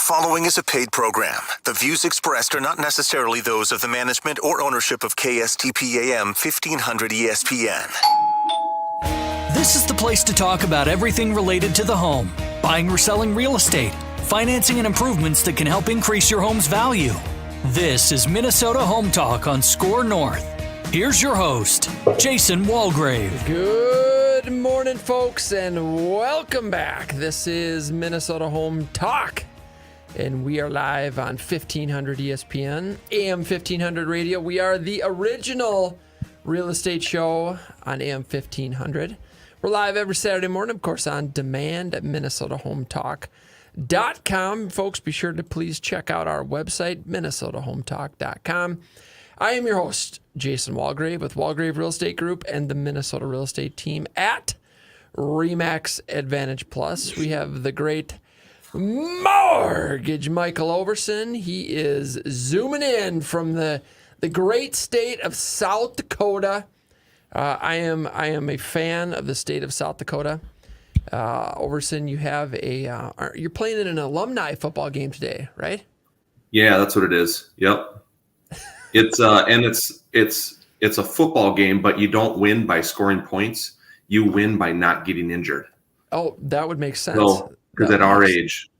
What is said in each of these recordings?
following is a paid program. The views expressed are not necessarily those of the management or ownership of KSTP-AM 1500 ESPN. This is the place to talk about everything related to the home. Buying or selling real estate. Financing and improvements that can help increase your home's value. This is Minnesota Home Talk on Score North. Here's your host, Jason Walgrave. Good morning, folks, and welcome back. This is Minnesota Home Talk, and we are live on 1500 ESPN, AM 1500 radio. We are the original real estate show on AM 1500. We're live every Saturday morning, of course, on demand at minnesotahometalk.com. Folks, be sure to please check out our website, minnesotahometalk.com. I am your host, Jason Walgrave, with Walgrave Real Estate Group and the Minnesota Real Estate Team at RE/MAX Advantage Plus. We have the great Mortgage Michael Ouverson. He is zooming in from the great state of South Dakota. I am a fan of the state of South Dakota. Ouverson, you have you're playing in an alumni football game today, right? Yeah, that's what it is. Yep. It's a football game, but you don't win by scoring points. You win by not getting injured. Oh, that would make sense. So, because at our age,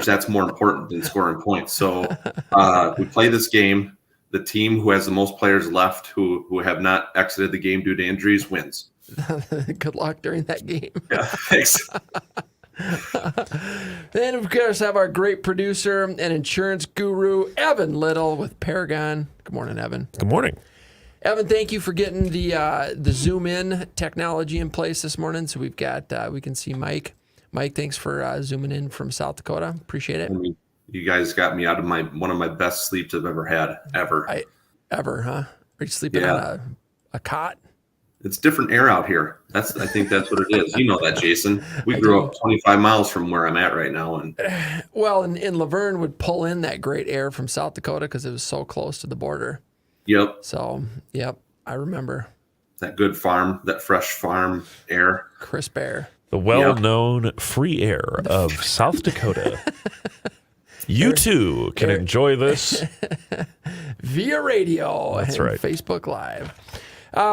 that's more important than scoring points. So we play this game. The team who has the most players left who have not exited the game due to injuries wins. Good luck during that game. Yeah, thanks. Then, of course, have our great producer and insurance guru, Evan Little with Paragon. Good morning, Evan. Good morning. Evan, thank you for getting the Zoom in technology in place this morning. So we've got we can see Mike. Mike, thanks for zooming in from South Dakota. Appreciate it. I mean, you guys got me out of one of my best sleeps I've ever had, ever. Ever, huh? Are you sleeping on a cot? It's different air out here. I think that's what it is. You know that, Jason. We grew up 25 miles from where I'm at right now. And Laverne would pull in that great air from South Dakota because it was so close to the border. Yep. So, I remember. That good farm, that fresh farm air. Crisp air. The well-known free air of South Dakota. You too can enjoy this via radio. That's and right. Facebook Live.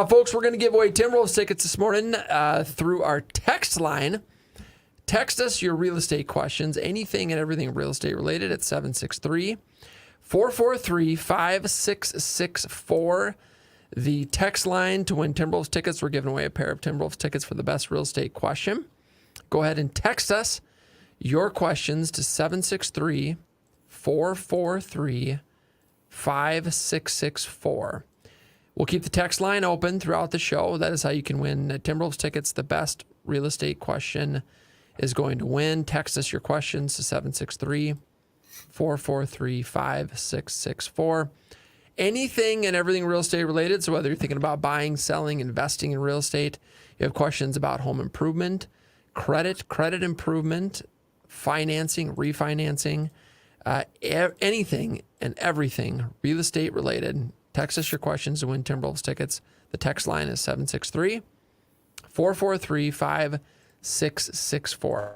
Folks, we're going to give away Timberwolves tickets this morning through our text line. Text us your real estate questions, anything and everything real estate related at 763-443-5664. The text line to win Timberwolves tickets. We're giving away a pair of Timberwolves tickets for the best real estate question. Go ahead and text us your questions to 763-443-5664. We'll keep the text line open throughout the show. That is how you can win Timberwolves tickets. The best real estate question is going to win. Text us your questions to 763-443-5664. Anything and everything real estate related. So whether you're thinking about buying, selling, investing in real estate, you have questions about home improvement, credit improvement, financing, refinancing, anything and everything real estate related. Text us your questions to win Timberwolves tickets. The text line is 763-443-5664.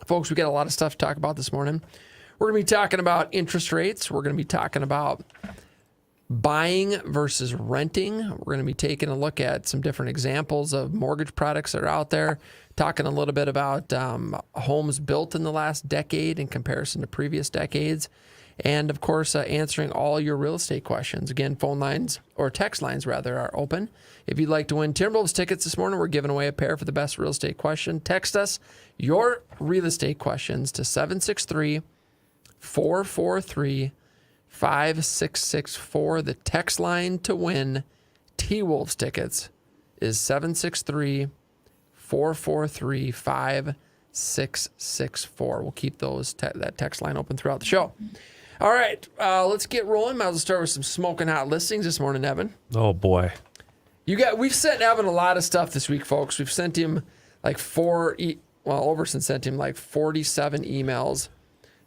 Folks, we got a lot of stuff to talk about this morning. We're going to be talking about interest rates. We're going to be talking about buying versus renting. We're going to be taking a look at some different examples of mortgage products that are out there. Talking a little bit about homes built in the last decade in comparison to previous decades. And, of course, answering all your real estate questions. Again, phone lines, or text lines, rather, are open. If you'd like to win Timberwolves tickets this morning, we're giving away a pair for the best real estate question. Text us your real estate questions to 763-443-5664. The text line to win T-Wolves tickets is 763-443-5664. We'll keep that text line open throughout the show. All right, let's get rolling. Might as well start with some smoking hot listings this morning, Evan. Oh, boy. We've sent Evan a lot of stuff this week, folks. We've sent him like Ouverson sent him like 47 emails.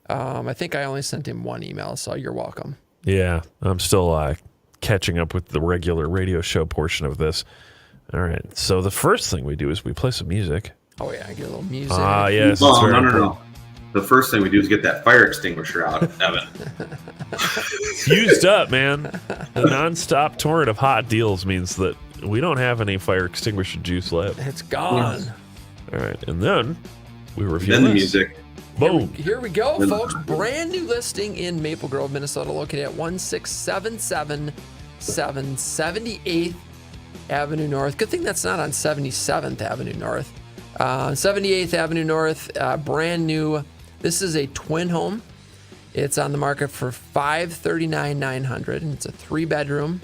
I think I only sent him one email, so you're welcome. Yeah, I'm still catching up with the regular radio show portion of this. All right, so the first thing we do is we play some music. Oh, yeah, I get a little music. Yes, Oh, it's very no. the first thing we do is get that fire extinguisher out, Evan. Used up, man. The nonstop torrent of hot deals means that we don't have any fire extinguisher juice left. It's gone. All right, and then we review Then the this. music. Boom. Here we go, folks. Brand new listing in Maple Grove, Minnesota, located at 16777 78th Avenue North. Good thing that's not on 77th Avenue North. 78th Avenue North, brand new. This is a twin home. It's on the market for $539,900, and it's a 3-bedroom,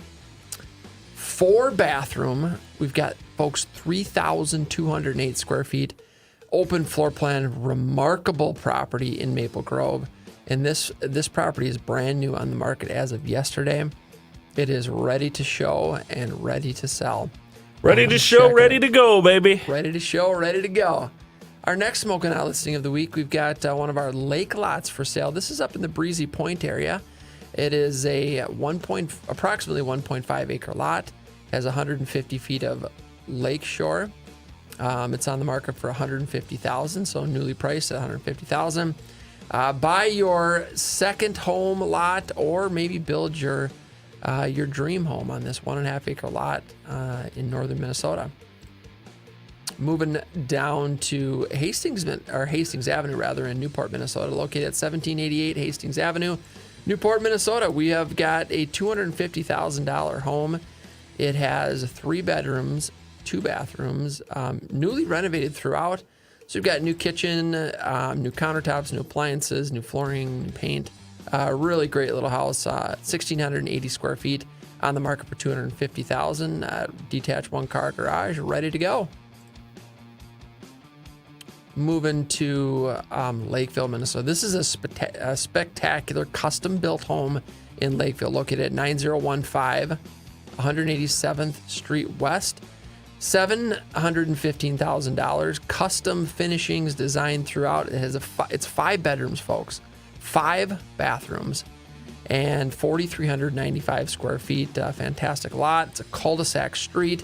4-bathroom. We've got, folks, 3,208 square feet. Open floor plan, remarkable property in Maple Grove. And this property is brand new on the market as of yesterday. It is ready to show and ready to sell. Ready to show, ready to go, baby. Ready to show, ready to go. Our next smoking out listing of the week, we've got one of our lake lots for sale. This is up in the Breezy Point area. It is a approximately 1.5 acre lot. Has 150 feet of lake shore. It's on the market for $150,000, so newly priced at $150,000. Buy your second home lot, or maybe build your dream home on this 1.5 acre lot in northern Minnesota. Moving down to Hastings Avenue, in Newport, Minnesota, located at 1788 Hastings Avenue, Newport, Minnesota. We have got a $250,000 home. It has 3 bedrooms, 2 bathrooms, newly renovated throughout. So we've got new kitchen, new countertops, new appliances, new flooring, new paint. Really great little house, 1,680 square feet, on the market for $250,000. Detached 1-car garage, ready to go. Moving to Lakeville, Minnesota. This is a spectacular custom-built home in Lakeville, located at 9015 187th Street West. $715,000. Custom finishings designed throughout. It has it's 5 bedrooms, folks. 5 bathrooms and 4,395 square feet. Fantastic lot. It's a cul-de-sac street.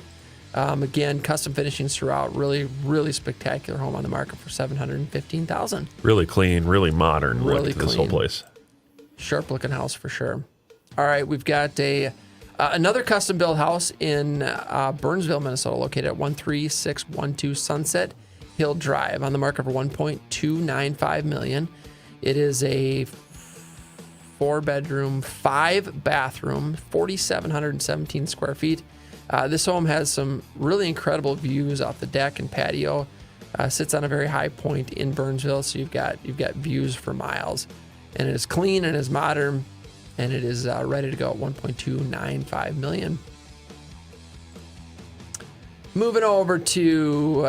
Again, custom finishings throughout. Really, really spectacular home on the market for $715,000. Really clean, really modern. Really look to this whole place. Sharp looking house for sure. All right, we've got another custom built house in Burnsville, Minnesota, located at 13612 Sunset Hill Drive, on the market for $1.295 million. It is a 4-bedroom, 5-bathroom, 4,717 square feet. This home has some really incredible views off the deck and patio. Sits on a very high point in Burnsville, so you've got views for miles. And it is clean and is modern, and it is ready to go at $1.295 million. Moving over to,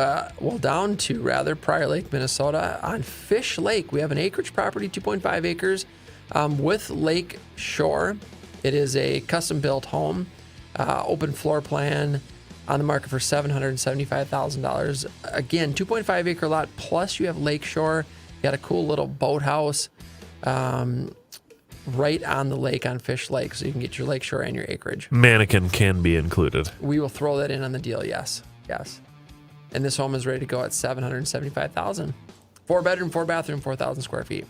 down to Prior Lake, Minnesota. On Fish Lake, we have an acreage property, 2.5 acres, with lake shore. It is a custom-built home, open floor plan, on the market for $775,000. Again, 2.5 acre lot, plus you have lake shore. You got a cool little boathouse right on the lake on Fish Lake, so you can get your lake shore and your acreage. Mannequin can be included. We will throw that in on the deal, yes. And this home is ready to go at $775,000. 4-bedroom, 4-bathroom, 4,000 square feet.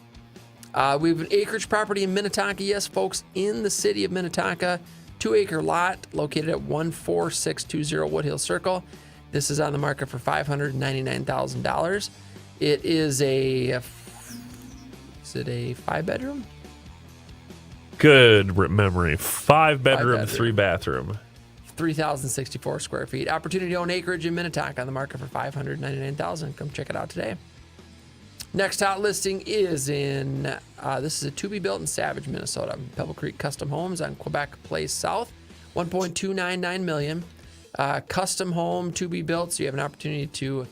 We have an acreage property in Minnetonka, yes, folks, in the city of Minnetonka. 2-acre lot located at 14620 Woodhill Circle. This is on the market for $599,000. It is a 5-bedroom? Good memory. 5-bedroom, 3-bathroom. 3,064 square feet. Opportunity to own acreage in Minnetonka, on the market for $599,000. Come check it out today. Next hot listing is in, this is a to-be-built in Savage, Minnesota. Pebble Creek Custom Homes on Quebec Place South, $1.299 million. Custom home, to-be-built, so you have an opportunity to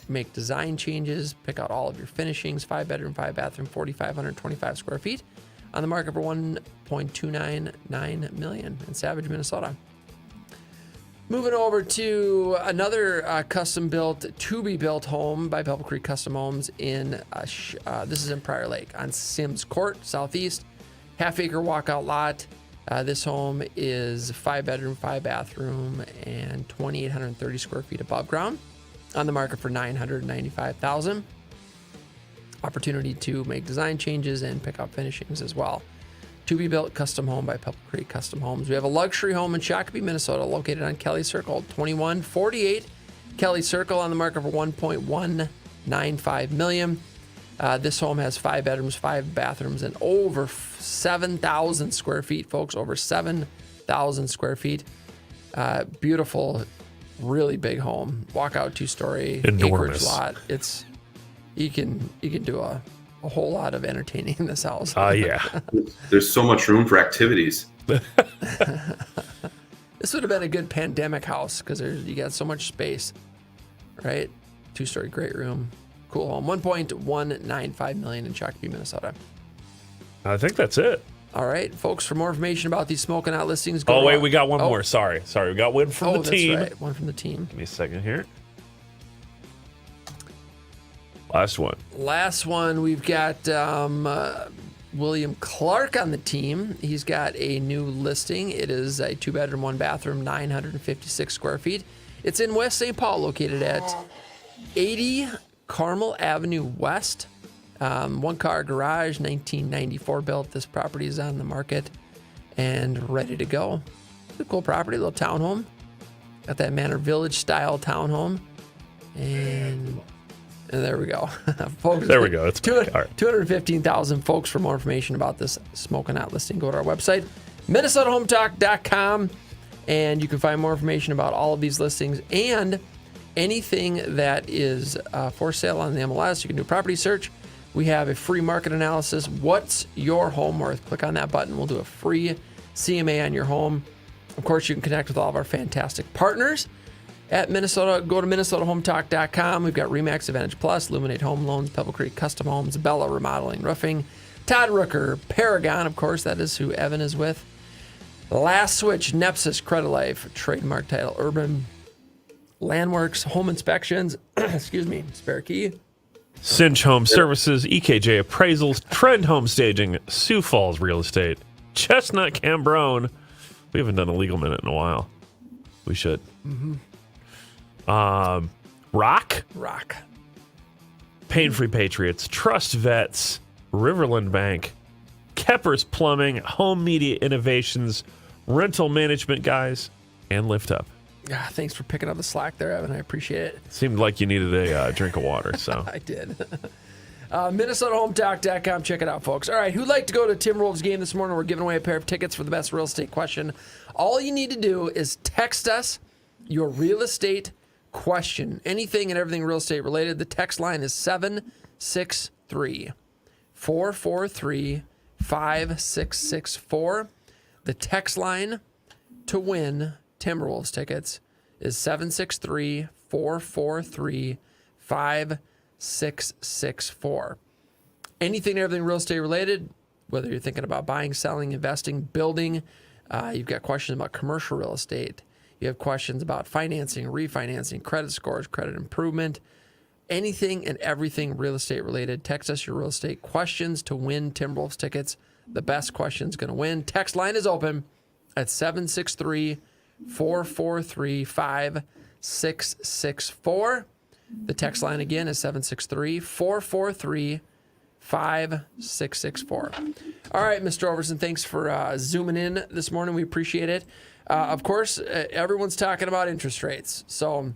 make design changes, pick out all of your finishings. 5-bedroom, 5-bathroom, 4,525 square feet, on the market for $1.299 million in Savage, Minnesota. Moving over to another custom-built, to-be-built home by Pebble Creek Custom Homes in, this is in Prior Lake on Sims Court, southeast. Half-acre walkout lot. This home is 5-bedroom, 5-bathroom, and 2,830 square feet above ground, on the market for $995,000. opportunity to make design changes and pick up finishings as well. To be built custom home by Pebble Creek Custom Homes. We have a luxury home in Shakopee, Minnesota, located on Kelly Circle, 2148 Kelly Circle, on the market for $1.195 million. This home has 5 bedrooms, 5 bathrooms, and over 7,000 square feet, folks. Over 7,000 square feet. Beautiful, really big home. Walkout 2-story acreage lot. You can do a whole lot of entertaining in this house. Yeah. There's so much room for activities. This would have been a good pandemic house because you got so much space, right? 2-story, great room, cool home. $1.195 million in Shakopee, Minnesota. I think that's it. All right, folks. For more information about these smoking out listings, We got one more. Sorry, we got one from the team. That's right. One from the team. Give me a second here. Last one. We've got William Clark on the team. He's got a new listing. It is a 2-bedroom, 1-bathroom, 956 square feet. It's in West St. Paul, located at 80 Carmel Avenue West. 1-car garage, 1994 built. This property is on the market and ready to go. It's a cool property, little townhome. Got that Manor Village style townhome. And there we go. Folks, there we go. It's 215,000 folks. For more information about this smoking out listing, go to our website, minnesotahometalk.com, and you can find more information about all of these listings and anything that is for sale on the MLS. You can do a property search. We have a free market analysis. What's your home worth? Click on that button. We'll do a free CMA on your home. Of course, you can connect with all of our fantastic partners at Minnesota. Go to minnesotahometalk.com. We've got Remax Advantage Plus, Illuminate Home Loans, Pebble Creek Custom Homes, Bella Remodeling Roofing, Todd Rooker, Paragon, of course, that is who Evan is with. Last Switch, Nepsis, Credit Life, Trademark Title, Urban, Landworks, Home Inspections, Spare Key, Cinch Home Services, EKJ Appraisals, Trend Home Staging, Sioux Falls Real Estate, Chestnut Cambrone. We haven't done a legal minute in a while. We should. Rock, Pain Free Patriots, Trust Vets, Riverland Bank, Keppers Plumbing, Home Media Innovations, Rental Management Guys, and Lift Up. Thanks for picking up the slack there, Evan. I appreciate it. Seemed like you needed a drink of water, so. I did. MinnesotaHometalk.com. Check it out, folks. All right, who'd like to go to Timberwolves game this morning? We're giving away a pair of tickets for the best real estate question. All you need to do is text us your real estate question. Anything and everything real estate related. The text line is 763-443-5664. The text line to win Timberwolves tickets is 763-443-5664. Anything and everything real estate related, whether you're thinking about buying, selling, investing, building, you've got questions about commercial real estate, you have questions about financing, refinancing, credit scores, credit improvement, anything and everything real estate related. Text us your real estate questions to win Timberwolves tickets. The best question's going to win. Text line is open at 763-443-5664. The text line again is 763-443-5664. All right, Mr. Ouverson, thanks for zooming in this morning. We appreciate it. Of course, everyone's talking about interest rates. So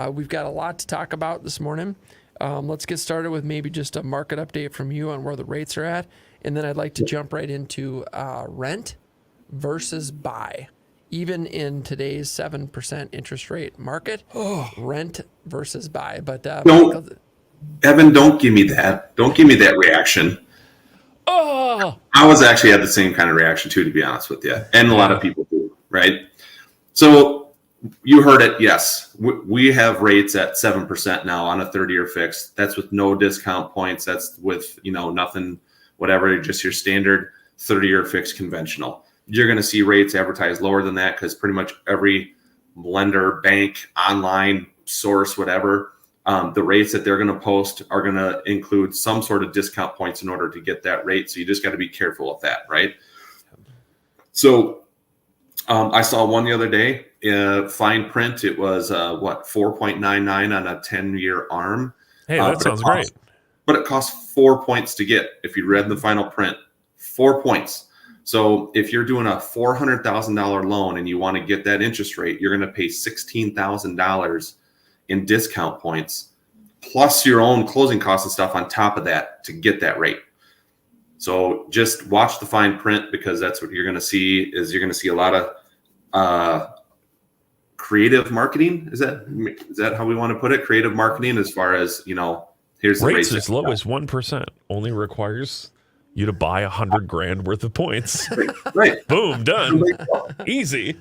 we've got a lot to talk about this morning. Let's get started with maybe just a market update from you on where the rates are at. And then I'd like to jump right into rent versus buy. Even in today's 7% interest rate market, rent versus buy. But Evan, don't give me that. Don't give me that reaction. Oh, I was actually had the same kind of reaction too, to be honest with you, and a lot of people do, right? So you heard it. Yes, we have rates at 7% now on a 30-year fix. That's with no discount points. That's with nothing, whatever, just your standard 30-year fixed conventional. You're going to see rates advertised lower than that because pretty much every lender, bank, online source, whatever, the rates that they're going to post are going to include some sort of discount points in order to get that rate. So you just got to be careful of that, right? So I saw one the other day, fine print. It was 4.99 on a 10-year ARM. hey, that sounds great. but it costs 4 points to get. If you read the fine print, 4 points. So if you're doing a $400,000 loan and you want to get that interest rate, you're going to pay $16,000 in discount points, plus your own closing costs and stuff on top of that to get that rate. So just watch the fine print, because that's what you're going to see. You're going to see a lot of creative marketing. Is that how we want to put it? Creative marketing, as far as, here's the rates as low as 1% only requires you to buy $100,000 worth of points. Right. Boom, done. Easy.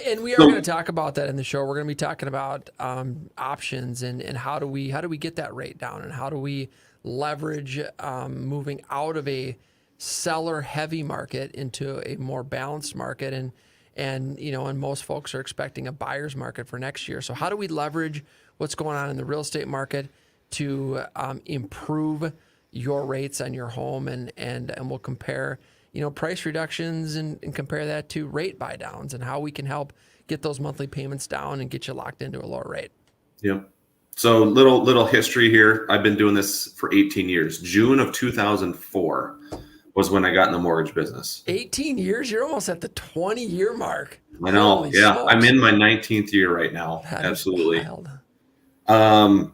And we are going to talk about that in the show. We're going to be talking about options and how do we get that rate down, and how do we leverage moving out of a seller heavy market into a more balanced market, and most folks are expecting a buyer's market for next year. So how do we leverage what's going on in the real estate market to improve your rates on your home, and we'll compare price reductions and compare that to rate buy downs, and how we can help get those monthly payments down and get you locked into a lower rate. Yeah. So little history here. I've been doing this for 18 years. June of 2004 was when I got in the mortgage business. 18 years? You're almost at the 20-year mark. I know. Holy yeah. smokes. I'm in my 19th year right now. That Absolutely. is wild.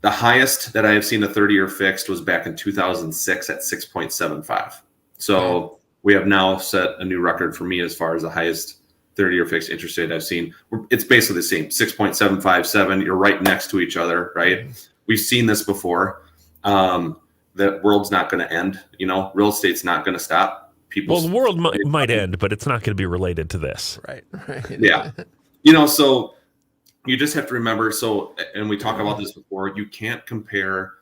The highest that I have seen a 30-year fixed was back in 2006 at 6.75. So we have now set a new record for me as far as the highest 30-year fixed interest rate I've seen. It's basically the same, 6.757. You're right next to each other, right? We've seen this before. The world's not going to end. Real estate's not going to stop. Well, the world might end, but it's not going to be related to this. Right. Yeah. So you just have to remember. So, and we talked about this before, you can't compare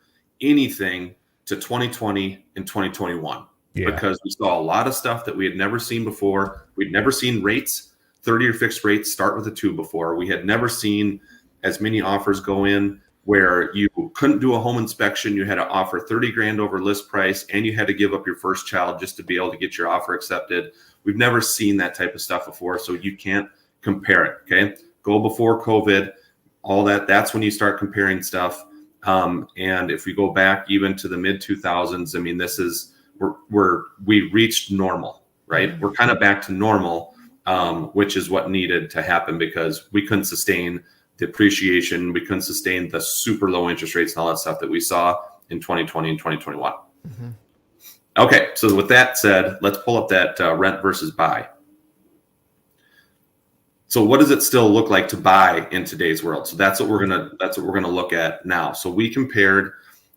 anything to 2020 and 2021 because we saw a lot of stuff that we had never seen before. We'd never seen rates, 30-year fixed rates start with a 2 before. We had never seen as many offers go in where you couldn't do a home inspection. You had to offer $30,000 over list price, and you had to give up your first child just to be able to get your offer accepted. We've never seen that type of stuff before, so you can't compare it. Okay, go before COVID, all that. That's when you start comparing stuff. And if we go back even to the mid 2000s, I mean, this is we reached normal, right? We're kind of back to normal, which is what needed to happen because we couldn't sustain the appreciation. We couldn't sustain the super low interest rates and all that stuff that we saw in 2020 and 2021. Mm-hmm. Okay, so with that said, let's pull up that rent versus buy. So what does it still look like to buy in today's world? So that's what we're gonna look at now. So we compared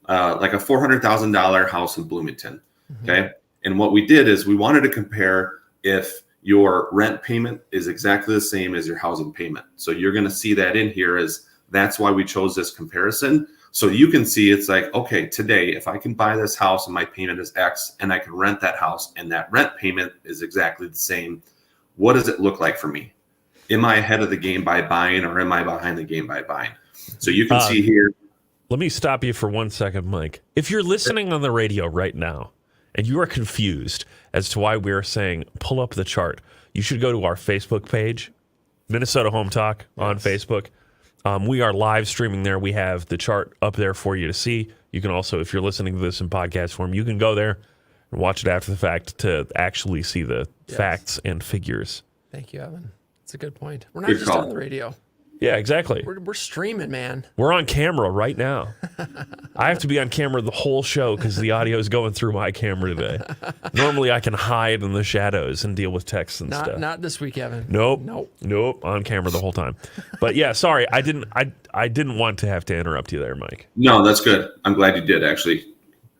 like a $400,000 house in Bloomington. Mm-hmm. Okay, and what we did is we wanted to compare if your rent payment is exactly the same as your housing payment. So you're going to see that in here as that's why we chose this comparison. So you can see it's like, okay, today, if I can buy this house and my payment is X and I can rent that house and that rent payment is exactly the same, what does it look like for me? Am I ahead of the game by buying or am I behind the game by buying? So you can see here. Let me stop you for 1 second, Mike. If you're listening on the radio right now and you are confused as to why we're saying pull up the chart, you should go to our Facebook page, Minnesota Home Talk on Facebook. We are live streaming there. We have the chart up there for you to see. You can also, if you're listening to this in podcast form, you can go there and watch it after the fact to actually see the facts and figures. Thank you, Evan. That's a good point. We're not just on the radio. Yeah, exactly. We're streaming, man. We're on camera right now. I have to be on camera the whole show because the audio is going through my camera today. Normally, I can hide in the shadows and deal with text and stuff. Not this week, Evan. Nope. On camera the whole time. But yeah, sorry, I didn't want to have to interrupt you there, Mike. No, that's good. I'm glad you did, actually.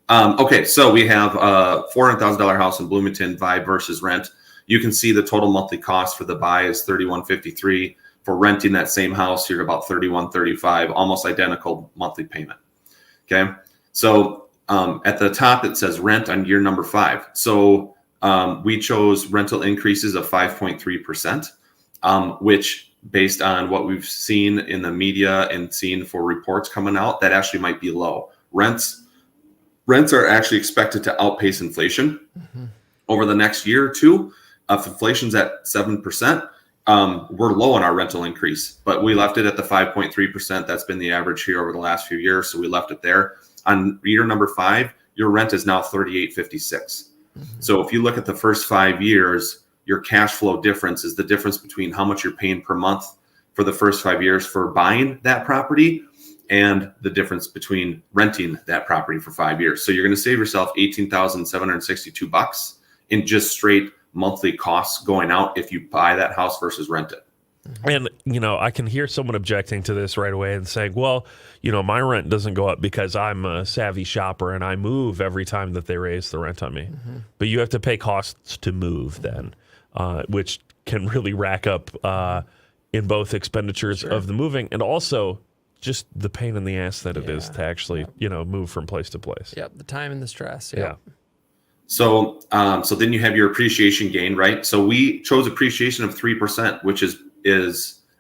Okay, so we have a $400,000 house in Bloomington, buy versus rent. You can see the total monthly cost for the buy is $3,153. For renting that same house, you're about $3,135, almost identical monthly payment. Okay, so at the top it says rent on year number 5. So we chose rental increases of 5.3%, which based on what we've seen in the media and seen for reports coming out, that actually might be low. Rents are actually expected to outpace inflation over the next year or two. If inflation's at 7%. We're low on our rental increase, but we left it at the 5.3%. That's been the average here over the last few years. So we left it there. on year number 5, your rent is now $38.56. So if you look at the first 5 years, your cash flow difference is the difference between how much you're paying per month for the first 5 years for buying that property and the difference between renting that property for 5 years. So you're going to save yourself $18,762 in just straight monthly costs going out if you buy that house versus rent it. And, I can hear someone objecting to this right away and saying, well, my rent doesn't go up because I'm a savvy shopper and I move every time that they raise the rent on me. But you have to pay costs to move then, which can really rack up in both expenditures of the moving and also just the pain in the ass that it is to actually, move from place to place. Yep, the time and the stress. Yeah. So then you have your appreciation gain, right? So we chose appreciation of 3%, which is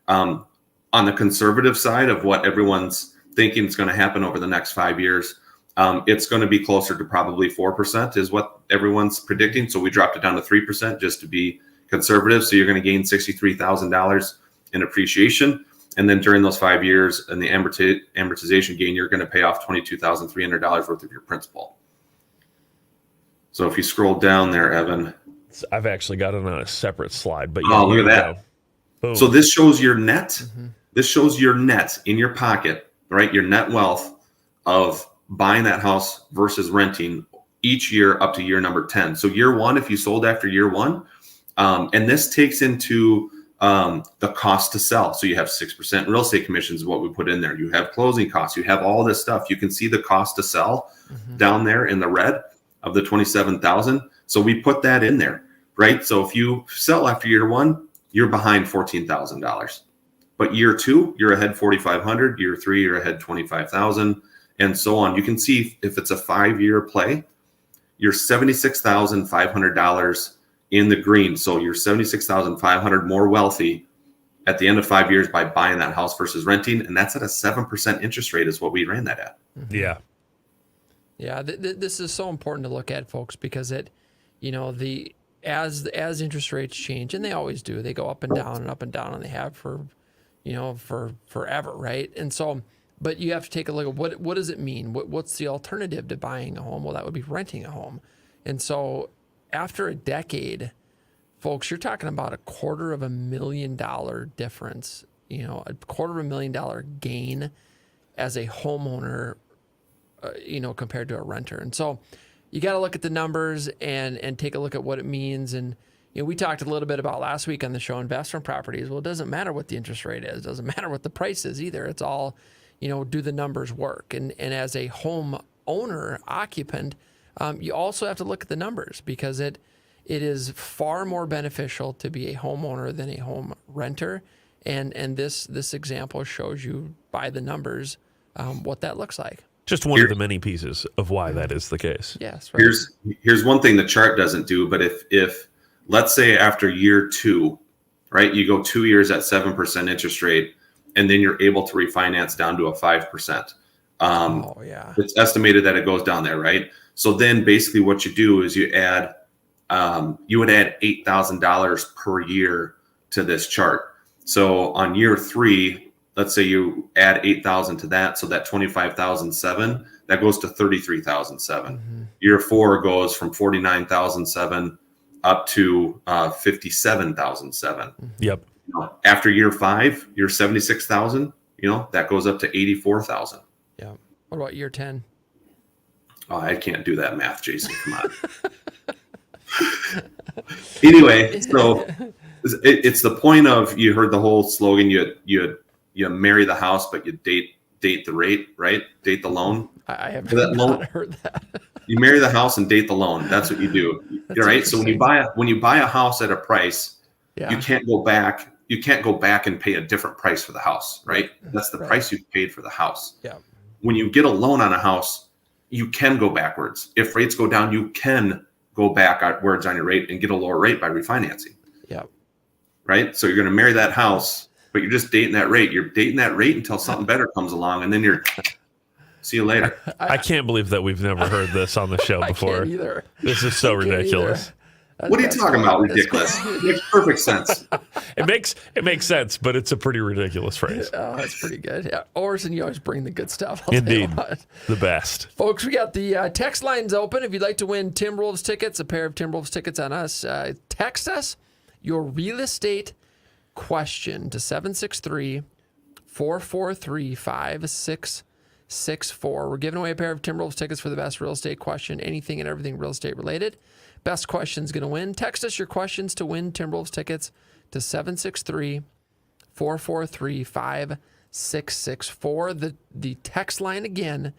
on the conservative side of what everyone's thinking is going to happen over the next 5 years. It's going to be closer to probably 4% is what everyone's predicting. So we dropped it down to 3% just to be conservative. So you're going to gain $63,000 in appreciation. And then during those 5 years and the amortization gain, you're going to pay off $22,300 worth of your principal. So if you scroll down there, Evan. I've actually got it on a separate slide, but look at that. Boom. So this shows your net. This shows your net in your pocket, right? Your net wealth of buying that house versus renting each year up to year number 10. So year 1, if you sold after year 1, and this takes into the cost to sell. So you have 6% real estate commissions is what we put in there. You have closing costs. You have all this stuff. You can see the cost to sell down there in the red of the $27,000. So we put that in there, right? So if you sell after year 1, you're behind $14,000. But year 2, you're ahead $4,500. Year 3, you're ahead $25,000, and so on. You can see if it's a 5-year play, you're $76,500 in the green. So you're $76,500 more wealthy at the end of 5 years by buying that house versus renting, and that's at a 7% interest rate is what we ran that at. Yeah. Yeah, this is so important to look at, folks, because as interest rates change, and they always do, they go up and down, and they have for forever, right? And so, but you have to take a look at what does it mean? What's the alternative to buying a home? Well, that would be renting a home. And so, after a decade, folks, you're talking about $250,000 difference. $250,000 gain as a homeowner. Compared to a renter. And so you got to look at the numbers and take a look at what it means. And, we talked a little bit about last week on the show, investment properties. Well, it doesn't matter what the interest rate is. It doesn't matter what the price is either. It's all, do the numbers work? And as a home owner, occupant, you also have to look at the numbers because it is far more beneficial to be a homeowner than a home renter. And this example shows you by the numbers what that looks like. Just one of the many pieces of why that is the case. Yes. Right. Here's one thing the chart doesn't do, but if let's say after year 2, right, you go 2 years at 7% interest rate, and then you're able to refinance down to a 5%. It's estimated that it goes down there, right? So then basically what you do is you would add $8,000 per year to this chart. So on year 3, let's say you add 8,000 to that, so that 25,007, that goes to 33,007. Year 4 goes from 49,007 up to 57,007. Yep. After year 5, you're 76,000. That goes up to 84,000. Yeah. What about year 10? Oh, I can't do that math, Jason. Come on. Anyway, so it's the point of, you heard the whole slogan. You marry the house, but you date the rate, right? Date the loan. I have not heard that. You marry the house and date the loan. That's what you do, right? So when you buy a house at a price, you can't go back. You can't go back and pay a different price for the house, right? That's the price you've paid for the house. Yeah. When you get a loan on a house, you can go backwards. If rates go down, you can go backwards on your rate and get a lower rate by refinancing. Yeah. Right. So you're going to marry that house, but you're just dating that rate. You're dating that rate until something better comes along, and then you're see you later. I can't believe that we've never heard this on the show before. I can't either. This is so ridiculous. What are you talking about? Ridiculous. It makes perfect sense. It makes sense, but it's a pretty ridiculous phrase. Oh, that's pretty good. Yeah. Ouverson, you always bring the good stuff. Indeed. The best. Folks, we got the text lines open. If you'd like to win Timberwolves tickets, a pair of Timberwolves tickets on us, text us your real estate question to 763-443-5664. We're giving away a pair of Timberwolves tickets for the best real estate question, anything and everything real estate related. Best question's going to win. Text us your questions to win Timberwolves tickets to 763-443-5664. The text line again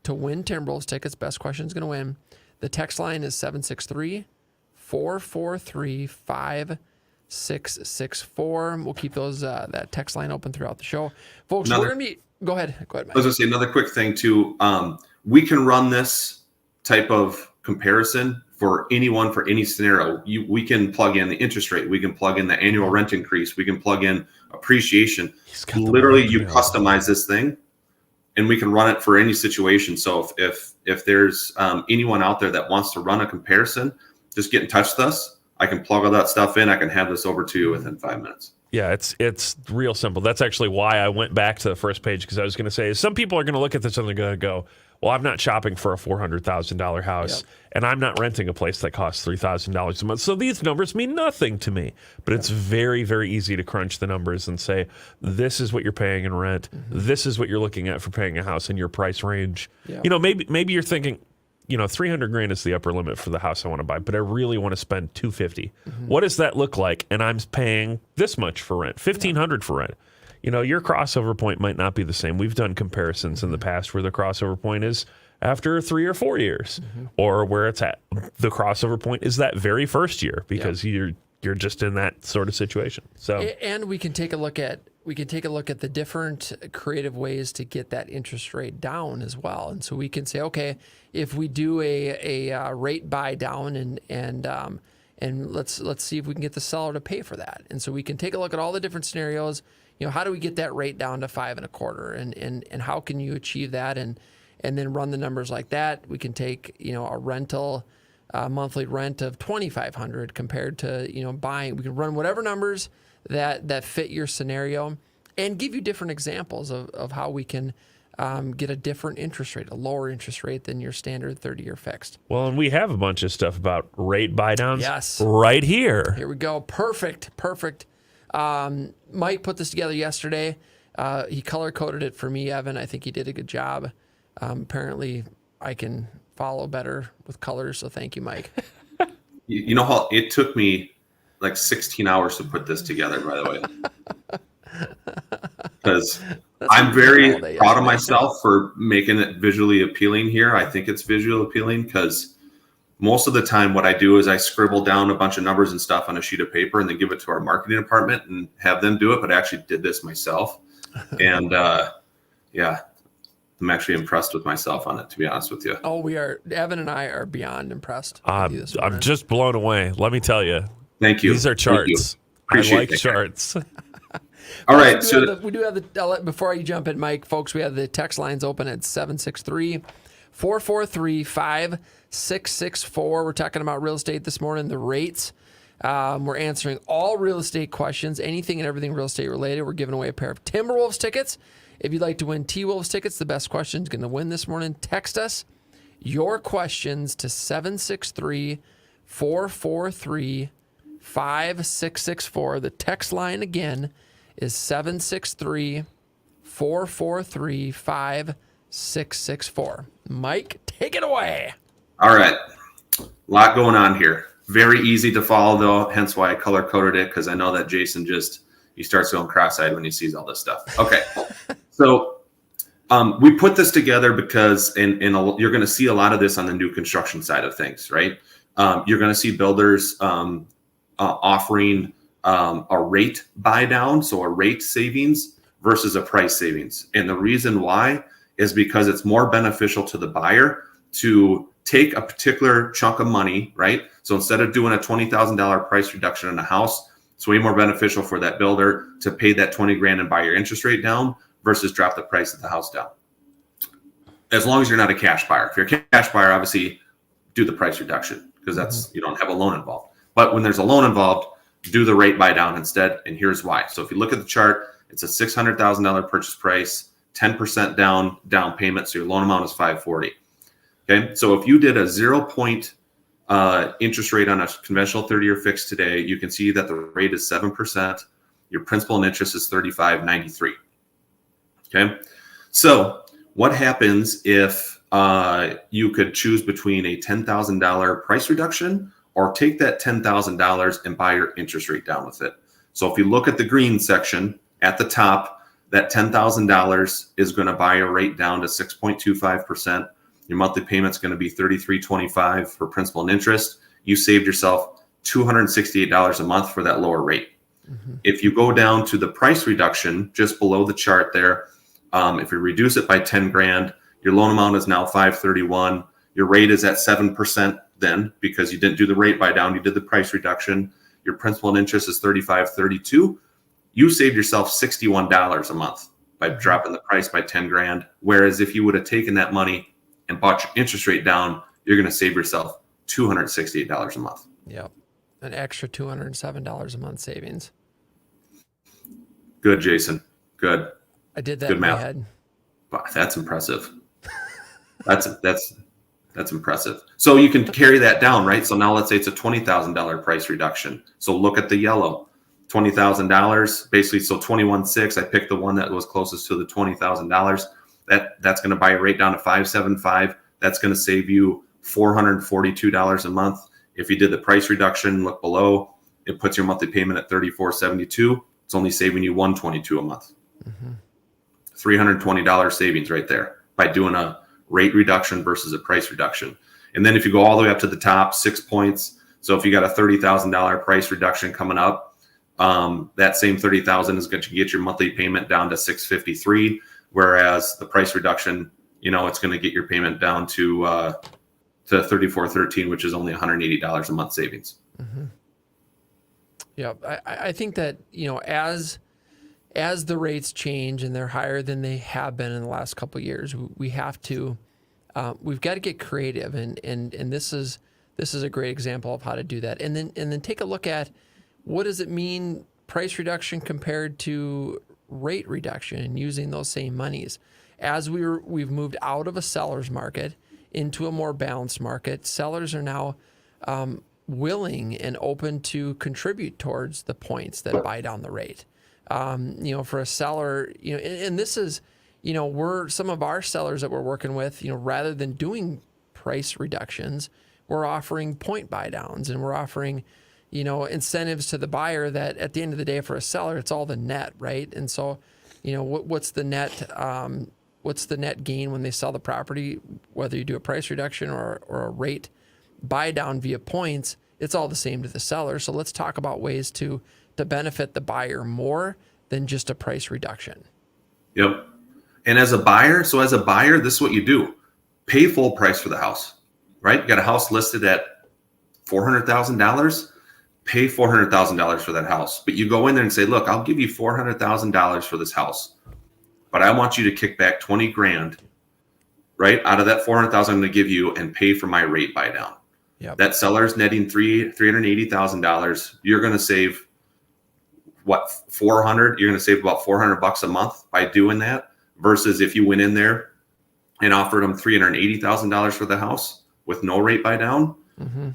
to win Timberwolves tickets. Best question's going to win. The text line is 763-443-5664. We'll keep those that text line open throughout the show. Folks, we're going to be... Go ahead, Mike. I was going to say another quick thing, too. We can run this type of comparison for anyone, for any scenario. We can plug in the interest rate. We can plug in the annual rent increase. We can plug in appreciation. Literally, you customize this thing, and we can run it for any situation. So if there's anyone out there that wants to run a comparison, just get in touch with us. I can plug all that stuff in. I can have this over to you within 5 minutes. Yeah, it's real simple. That's actually why I went back to the first page, because I was going to say, some people are going to look at this and they're going to go, well, I'm not shopping for a $400,000 house, and I'm not renting a place that costs $3,000 a month. So these numbers mean nothing to me. But it's very, very easy to crunch the numbers and say, this is what you're paying in rent. This is what you're looking at for paying a house in your price range. You know, maybe you're thinking, you know, $300,000 is the upper limit for the house I want to buy, but I really want to spend $250,000. What does that look like? And I'm paying this much for rent, $1,500 for rent. You know, your crossover point might not be the same. We've done comparisons in the past where the crossover point is after 3 or 4 years, or where it's at. The crossover point is that very first year, because you're just in that sort of situation. So, and we can take a look at the different creative ways to get that interest rate down as well. And so we can say, okay, if we do a rate buy down and let's see if we can get the seller to pay for that. And so we can take a look at all the different scenarios. You know, how do we get that rate down to 5.25%, and how can you achieve that, and then run the numbers like that. We can take, you know, a rental monthly rent of $2,500 compared to, you know, buying. We can run whatever numbers that fit your scenario, and give you different examples of how we can get a different interest rate, a lower interest rate than your standard 30-year fixed. well, and we have a bunch of stuff about rate buy downs Yes. right here. Here we go. Perfect. Mike put this together yesterday. He color-coded it for me, Evan. I think he did a good job. Apparently, I can follow better with colors, so thank you, Mike. You know how it took me like 16 hours to put this together, by the way. Because I'm very proud of myself for making it visually appealing here. I think it's visually appealing because most of the time what I do is I scribble down a bunch of numbers and stuff on a sheet of paper and then give it to our marketing department and have them do it. But I actually did this myself. And yeah, I'm actually impressed with myself on it, to be honest with you. Oh, we are. Evan and I are beyond impressed. I'm just blown away. Let me tell you. Thank you. These are charts. I like charts. All right. We do have the, before you jump in, Mike, folks, we have the text lines open at 763-443-5664. We're talking about real estate this morning, the rates. We're answering all real estate questions, anything and everything real estate related. We're giving away a pair of Timberwolves tickets. If you'd like to win T-Wolves tickets, the best question is going to win this morning. Text us your questions to 763-443-5664. The text line again is 763-443-5664. Mike, take it away. All right. A lot going on here. Very easy to follow, though, hence why I color-coded it, because I know that Jason he starts going cross-eyed when he sees all this stuff. Okay. So we put this together because, and you're going to see a lot of this on the new construction side of things, right? You're going to see builders offering a rate buy down, so a rate savings versus a price savings. And the reason why is because it's more beneficial to the buyer to take a particular chunk of money, right? So instead of doing a $20,000 price reduction in a house, it's way more beneficial for that builder to pay that $20,000 and buy your interest rate down versus drop the price of the house down. As long as you're not a cash buyer. If you're a cash buyer, obviously do the price reduction because you don't have a loan involved. But when there's a loan involved, do the rate buy down instead. And here's why. So if you look at the chart, it's a $600,000 purchase price, 10% down payment. So your loan amount is $540,000. Okay. So if you did a 0% interest rate on a conventional 30-year fix today, you can see that the rate is 7%. Your principal and interest is $35.93. Okay. So what happens if you could choose between a $10,000 price reduction or take that $10,000 and buy your interest rate down with it? So if you look at the green section at the top, that $10,000 is going to buy a rate down to 6.25%. Your monthly payment's going to be $33.25 for principal and interest. You saved yourself $268 a month for that lower rate. Mm-hmm. If you go down to the price reduction just below the chart there, if you reduce it by 10 grand, your loan amount is now $531. Your rate is at 7% then because you didn't do the rate buy down, you did the price reduction. Your principal and interest is $35.32. You saved yourself $61 a month by dropping the price by 10 grand. Whereas if you would have taken that money and bought your interest rate down, you're going to save yourself $268 a month. Yep. An extra $207 a month savings. Good, Jason. Good. I did that Good in math. my head. Wow, that's impressive. That's impressive. So you can carry that down, right? So now let's say it's a $20,000 price reduction. So look at the yellow, $20,000, basically. So 21.6. I picked the one that was closest to the $20,000. That's going to buy a rate down to 575. That's going to save you $442 a month. If you did the price reduction, look below, it puts your monthly payment at $34.72. It's only saving you $122 a month. Mm-hmm. $320 savings right there by doing a rate reduction versus a price reduction. And then if you go all the way up to the top, 6 points. So if you got a $30,000 price reduction coming up, that same $30,000 is going to get your monthly payment down to $653. Whereas the price reduction, it's going to get your payment down to $34.13, which is only $180 a month savings. Mm-hmm. Yeah, I think that as the rates change and they're higher than they have been in the last couple of years, we've got to get creative, and this is a great example of how to do that. And then take a look at what does it mean price reduction compared to rate reduction and using those same monies. As we've moved out of a seller's market into a more balanced market, sellers are now willing and open to contribute towards the points that buy down the rate. For a seller, and this is, we're some of our sellers that we're working with, rather than doing price reductions, we're offering point buy downs, and we're offering, incentives to the buyer that at the end of the day for a seller, it's all the net, right? And so, what's the net gain when they sell the property, whether you do a price reduction or a rate buy down via points, it's all the same to the seller. So let's talk about ways to benefit the buyer more than just a price reduction. Yep. And as a buyer, this is what you do. Pay full price for the house, right? You got a house listed at $400,000, pay $400,000 for that house. But you go in there and say, look, I'll give you $400,000 for this house, but I want you to kick back 20 grand, right? Out of that 400,000 I'm going to give you and pay for my rate buy down. Yep. That seller's netting $380,000. You're going to save what, 400? You're going to save about $400 a month by doing that, versus if you went in there and offered them $380,000 for the house with no rate buy down. Mm-hmm.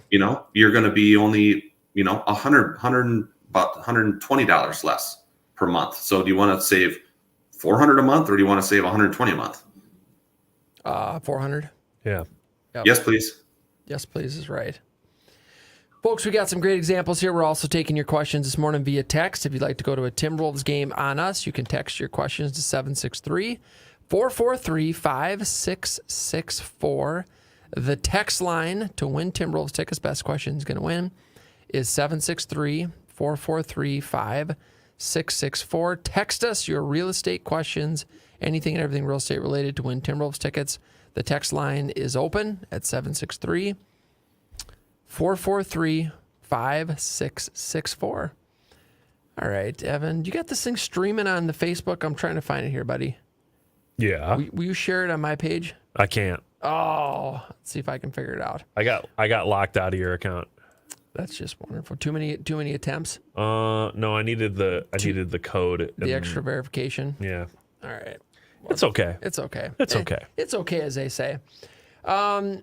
You're going to be only, about $120 less per month. So do you want to save $400 a month, or do you want to save $120 a month? 400. Yeah. Yep. Yes, please. Yes, please is right. Folks, we got some great examples here. We're also taking your questions this morning via text. If you'd like to go to a Timberwolves game on us, you can text your questions to 763-443-5664. The text line to win Timberwolves tickets, best question is going to win, is 763-443-5664. Text us your real estate questions, anything and everything real estate related, to win Timberwolves tickets. The text line is open at 763-443-5664. All right, Evan, you got this thing streaming on the Facebook? I'm trying to find it here, buddy. Yeah. Will you share it on my page? I can't. Oh, let's see if I can figure it out. I got locked out of your account. That's just wonderful. Too many attempts. No, I needed the code. The extra verification. Yeah. All right. Well, it's okay. It's okay. It's okay. It's okay, as they say. But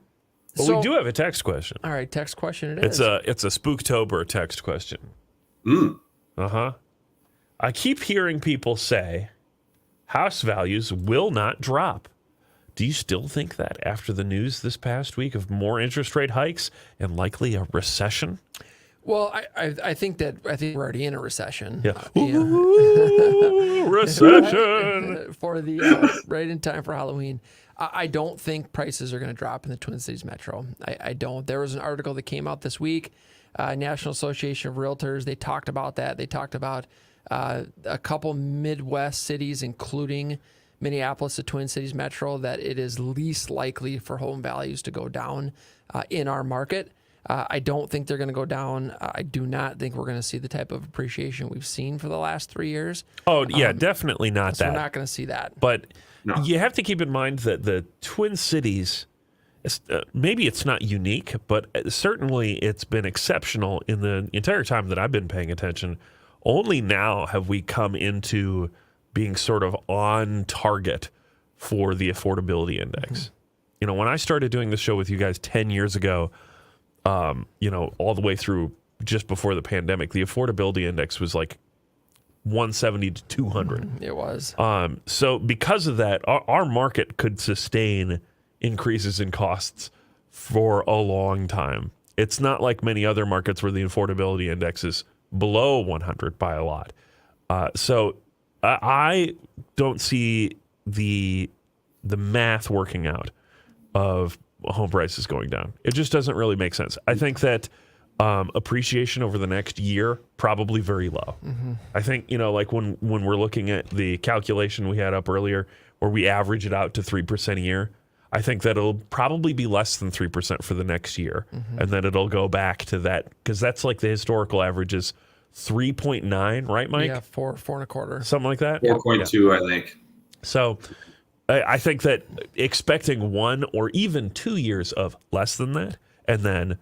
we do have a text question. All right, text question it is. It's a Spooktober text question. Uh-huh. I keep hearing people say house values will not drop. Do you still think that after the news this past week of more interest rate hikes and likely a recession? Well, I think we're already in a recession. Yeah. Recession. For the right in time for Halloween. I don't think prices are going to drop in the Twin Cities Metro. I don't. There was an article that came out this week, National Association of Realtors. They talked about that. They talked about a couple Midwest cities, including Minneapolis, the Twin Cities Metro, that it is least likely for home values to go down in our market. I don't think they're going to go down. I do not think we're going to see the type of appreciation we've seen for the last 3 years. Oh, yeah, definitely not that. We're not going to see that. But you have to keep in mind that the Twin Cities, maybe it's not unique, but certainly it's been exceptional in the entire time that I've been paying attention. Only now have we come into being sort of on target for the affordability index. Mm-hmm. You know, when I started doing this show with you guys 10 years ago, all the way through just before the pandemic, the affordability index was like 170 to 200. It was. So because of that, our market could sustain increases in costs for a long time. It's not like many other markets where the affordability index is below 100 by a lot. So I don't see the math working out of home prices going down. It just doesn't really make sense. I think that appreciation over the next year, probably very low. Mm-hmm. I think, like when we're looking at the calculation we had up earlier where we average it out to 3% a year, I think that it'll probably be less than 3% for the next year. Mm-hmm. And then it'll go back to that, because that's like the historical average is 3.9, right, Mike? Yeah, 4.25. Something like that? 4.2, I think. So I think that expecting 1 or even 2 years of less than that and then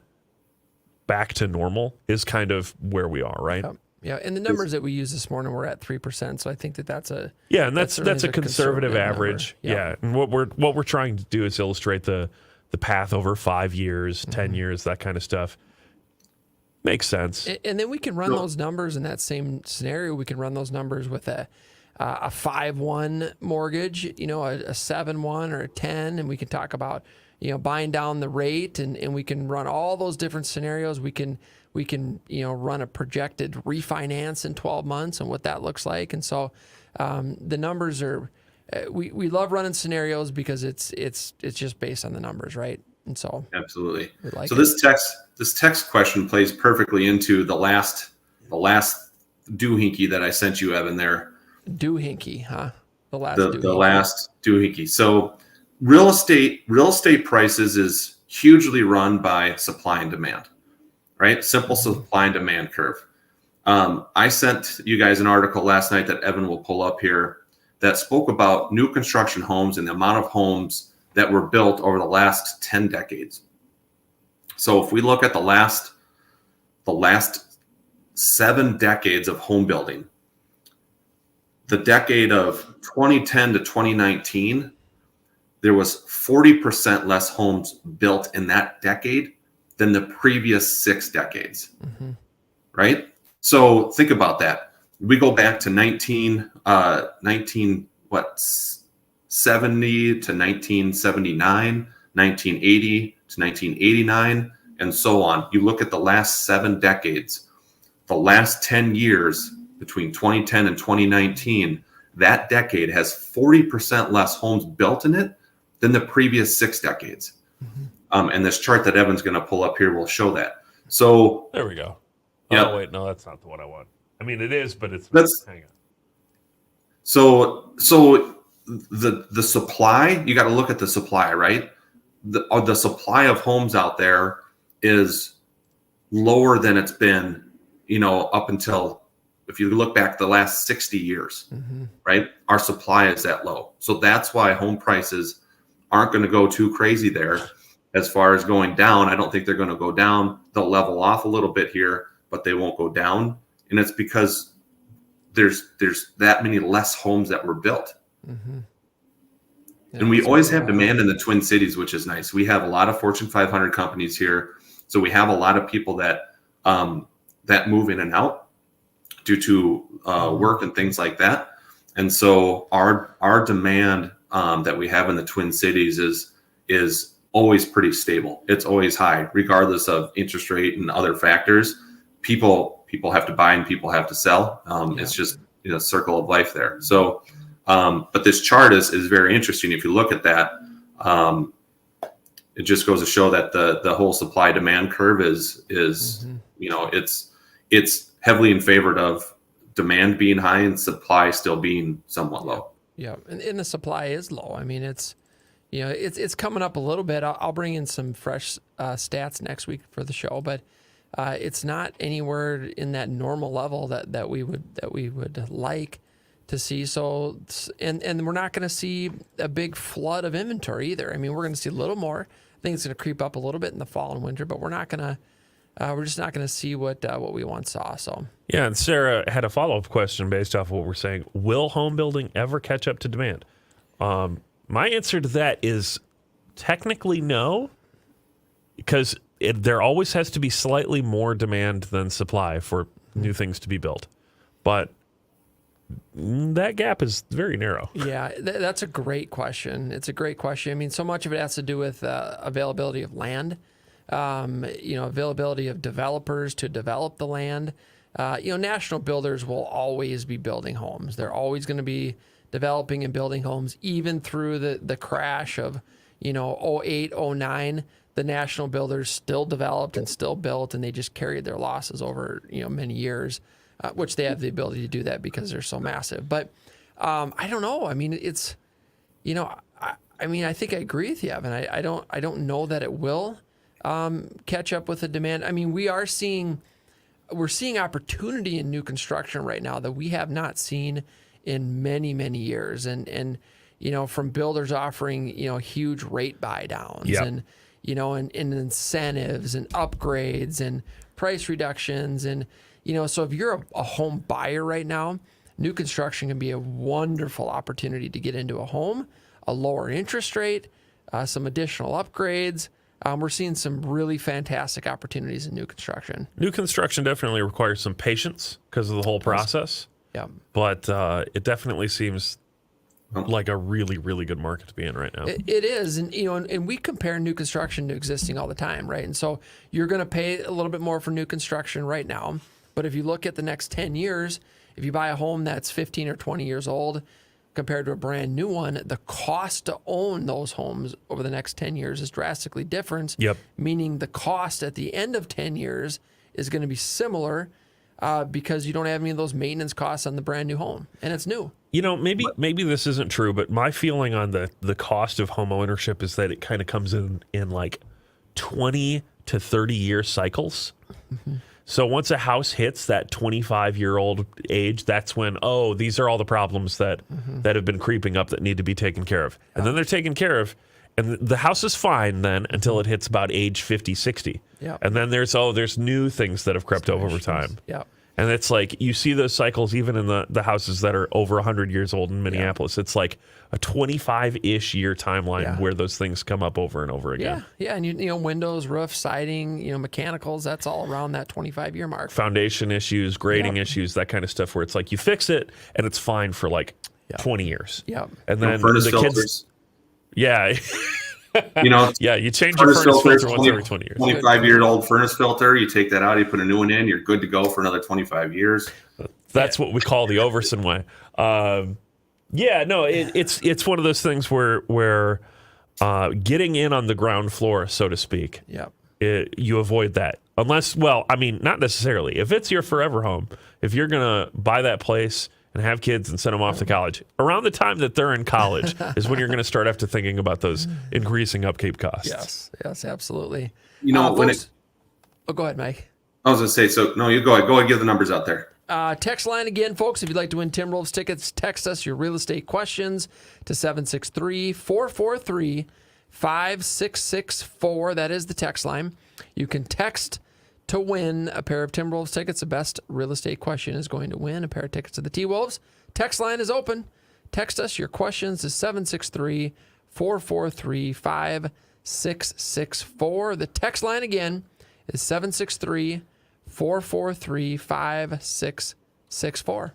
back to normal is kind of where we are, right? Yeah, and the numbers that we used this morning were at 3%, so I think that's a that's a conservative average. Yeah, and what we're trying to do is illustrate the path over 5 years, 10 years, that kind of stuff. Makes sense. And then we can run those numbers in that same scenario. We can run those numbers with a 5-1 mortgage, a 7-1 or a 10, and we can talk about buying down the rate, and we can run all those different scenarios. We can run a projected refinance in 12 months and what that looks like. And so the numbers are we love running scenarios because it's just based on the numbers, right? And so absolutely. This text question plays perfectly into the last doohickey that I sent you, Evan. There. Doohickey, huh? The last doohickey. So real estate prices is hugely run by supply and demand, right? Simple supply and demand curve. I sent you guys an article last night that Evan will pull up here that spoke about new construction homes and the amount of homes that were built over the last 10 decades. So if we look at the last 7 decades of home building, the decade of 2010 to 2019, there was 40% less homes built in that decade than the previous 6 decades, right? So think about that. We go back to 1970 to 1979, 1980 to 1989, and so on. You look at the last 7 decades, the last 10 years between 2010 and 2019, that decade has 40% less homes built in it than the previous 6 decades. And this chart that Evan's going to pull up here will show that. So there we go. Yep. Oh wait, no, that's not the one I want. I mean, it is, but hang on. So the supply, you got to look at the supply, right? The supply of homes out there is lower than it's been, up until, if you look back the last 60 years, right? Our supply is that low. So that's why home prices aren't going to go too crazy there. as far as going down, I don't think they're going to go down. They'll level off a little bit here, but they won't go down. And it's because there's that many less homes that were built. Mm-hmm. Yeah, and we always have demand in the Twin Cities, which is nice. We have a lot of Fortune 500 companies here. So we have a lot of people that move in and out due to work and things like that. And so our demand that we have in the Twin Cities is always pretty stable. It's always high, regardless of interest rate and other factors. People have to buy and people have to sell. It's just a circle of life there. So, but this chart is very interesting. If you look at that, it just goes to show that the whole supply demand curve is it's heavily in favor of demand being high and supply still being somewhat low. Yeah, and the supply is low. I mean, it's coming up a little bit. I'll bring in some fresh stats next week for the show, but it's not anywhere in that normal level that we would like to see. So, and we're not going to see a big flood of inventory either. I mean, we're going to see a little more. I think it's going to creep up a little bit in the fall and winter, but we're just not going to see what we once saw. So yeah, and Sarah had a follow-up question based off of what we're saying. Will home building ever catch up to demand? My answer to that is technically no, because there always has to be slightly more demand than supply for new things to be built. But that gap is very narrow. Yeah, that's a great question. It's a great question. I mean, so much of it has to do with availability of land, availability of developers to develop the land. National builders will always be building homes. They're always going to be developing and building homes, even through the crash of, 08, 09. The national builders still developed and still built, and they just carried their losses over, many years, which they have the ability to do that because they're so massive. But I don't know. I mean, it's, I think I agree with you, Evan. I don't know that it will catch up with the demand. I mean, we're seeing opportunity in new construction right now that we have not seen in many, many years. And from builders offering, huge rate buy downs and incentives and upgrades and price reductions. And, so if you're a home buyer right now, new construction can be a wonderful opportunity to get into a home, a lower interest rate, some additional upgrades. We're seeing some really fantastic opportunities in new construction. New construction definitely requires some patience because of the whole process. Yeah. But it definitely seems like a really, really good market to be in right now. It is. And, and we compare new construction to existing all the time, right? And so you're going to pay a little bit more for new construction right now. But if you look at the next 10 years, if you buy a home that's 15 or 20 years old compared to a brand new one, the cost to own those homes over the next 10 years is drastically different. Yep. Meaning the cost at the end of 10 years is going to be similar because you don't have any of those maintenance costs on the brand new home, and it's new. Maybe this isn't true, but my feeling on the cost of home ownership is that it kind of comes in like 20 to 30 year cycles. Mm-hmm. So once a house hits that 25-year-old age, that's when, these are all the problems that have been creeping up that need to be taken care of. And then they're taken care of, and the house is fine then until it hits about age 50, 60. Yeah. And then there's new things that have crept over time. Yeah. And it's like you see those cycles even in the houses that are over 100 years old in Minneapolis. Yeah. It's like a 25-ish year timeline where those things come up over and over again. Yeah, and windows, roof, siding, mechanicals, that's all around that 25-year mark. Foundation issues, grading issues, that kind of stuff where it's like you fix it and it's fine for like 20 years. Yeah. And then furnace the filters. kids... Yeah. You change your furnace filter once every 20 years. 25-year-old furnace filter, you take that out, you put a new one in, you're good to go for another 25 years. That's what we call the Ouverson way. It's one of those things where getting in on the ground floor, so to speak, you avoid that. Unless, not necessarily. If it's your forever home, if you're going to buy that place and have kids and send them off to college, around the time that they're in college is when you're going to start after thinking about those increasing upkeep costs. Yes, absolutely. Go ahead, Mike. I was going to say, you go ahead, give the numbers out there. Text line again, folks. If you'd like to win Tim Rolfs tickets, text us your real estate questions to 763-443-5787. 5664. That is the text line. You can text to win a pair of Timberwolves tickets. The best real estate question is going to win a pair of tickets to the T-Wolves. Text line is open. Text us your questions to 763-443-5664. The text line again is 763-443-5664.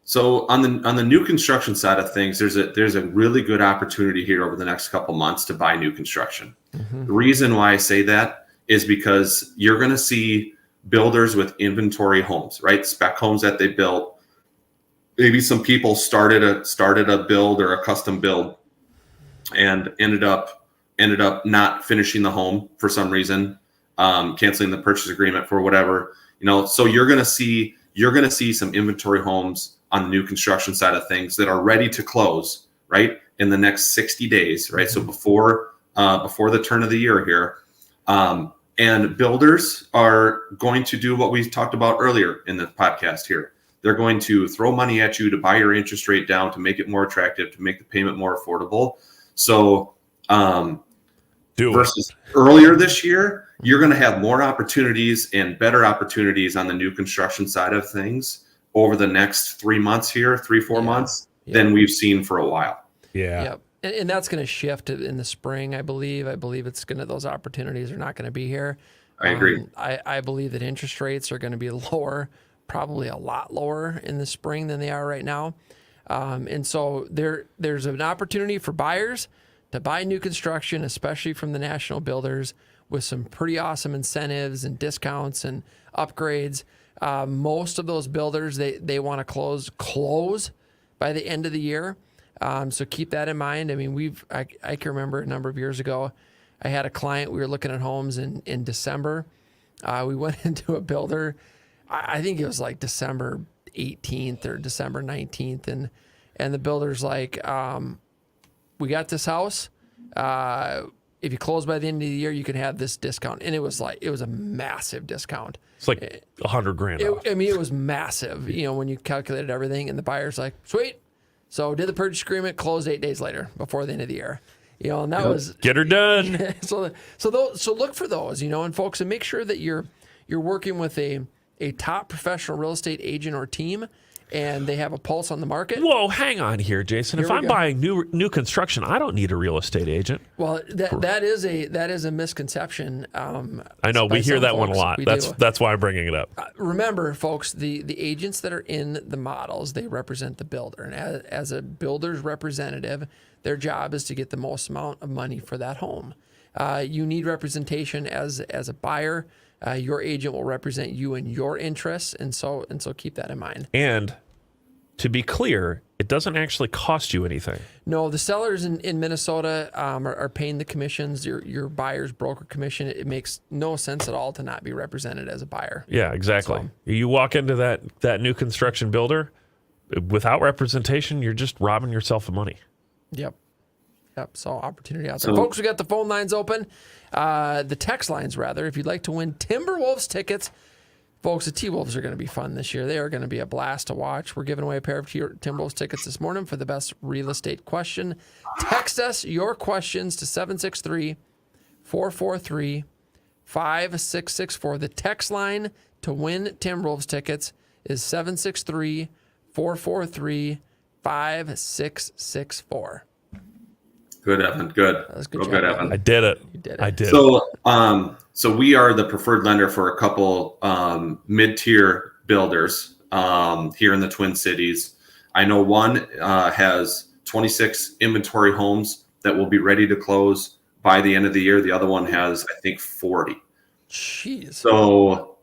So on the new construction side of things, there's a really good opportunity here over the next couple months to buy new construction. The reason why I say that is because you're going to see builders with inventory homes, right? Spec homes that they built. Maybe some people started a build or a custom build and ended up not finishing the home for some reason, canceling the purchase agreement for whatever, so you're going to see some inventory homes on the new construction side of things that are ready to close, right, in the next 60 days, right? So before the turn of the year here, and builders are going to do what we talked about earlier in the podcast here. They're going to throw money at you to buy your interest rate down, to make it more attractive, to make the payment more affordable. So versus earlier this year, you're going to have more opportunities and better opportunities on the new construction side of things over the next 3 months here, 3-4 months, than we've seen for a while. Yeah. Yep. And that's going to shift in the spring, I believe. I believe those opportunities are not going to be here. I agree. I believe that interest rates are going to be lower, probably a lot lower in the spring than they are right now. And so there's an opportunity for buyers to buy new construction, especially from the national builders, with some pretty awesome incentives and discounts and upgrades. Most of those builders, they want to close by the end of the year. So keep that in mind. I mean, I can remember a number of years ago, I had a client, we were looking at homes in December. We went into a builder, I think it was like December 18th or December 19th. And the builder's like, we got this house. If you close by the end of the year, you can have this discount. And it was a massive discount. It's like $100,000 off. I mean, it was massive, when you calculated everything. And the buyer's like, sweet. So did the purchase agreement, closed 8 days later before the end of the year. And that was get her done. So look for those, and folks, and make sure that you're working with a top professional real estate agent or team, and they have a pulse on the market. Whoa, hang on here, Jason. If I'm buying new construction, I don't need a real estate agent. Well, that is a misconception. I know we hear that one a lot. That's why I'm bringing it up. Remember, folks, the agents that are in the models, they represent the builder, and as a builder's representative, their job is to get the most amount of money for that home. You need representation as a buyer. Your agent will represent you and your interests, and so keep that in mind. And to be clear, it doesn't actually cost you anything. No, the sellers in Minnesota are paying the commissions, your buyer's broker commission. It makes no sense at all to not be represented as a buyer. Yeah, exactly. So, you walk into that new construction builder without representation, you're just robbing yourself of money. Yep. So opportunity out there. Folks, we got the phone lines open. The text lines, rather. If you'd like to win Timberwolves tickets, folks, the T-Wolves are going to be fun this year. They are going to be a blast to watch. We're giving away a pair of Timberwolves tickets this morning for the best real estate question. Text us your questions to 763-443-5664. The text line to win Timberwolves tickets is 763-443-5664. Good, Evan. Good. That was good, Real good, Evan. I did it. You did it. I did. So we are the preferred lender for a couple mid-tier builders here in the Twin Cities. I know one has 26 inventory homes that will be ready to close by the end of the year. The other one has, I think, 40. Jeez. So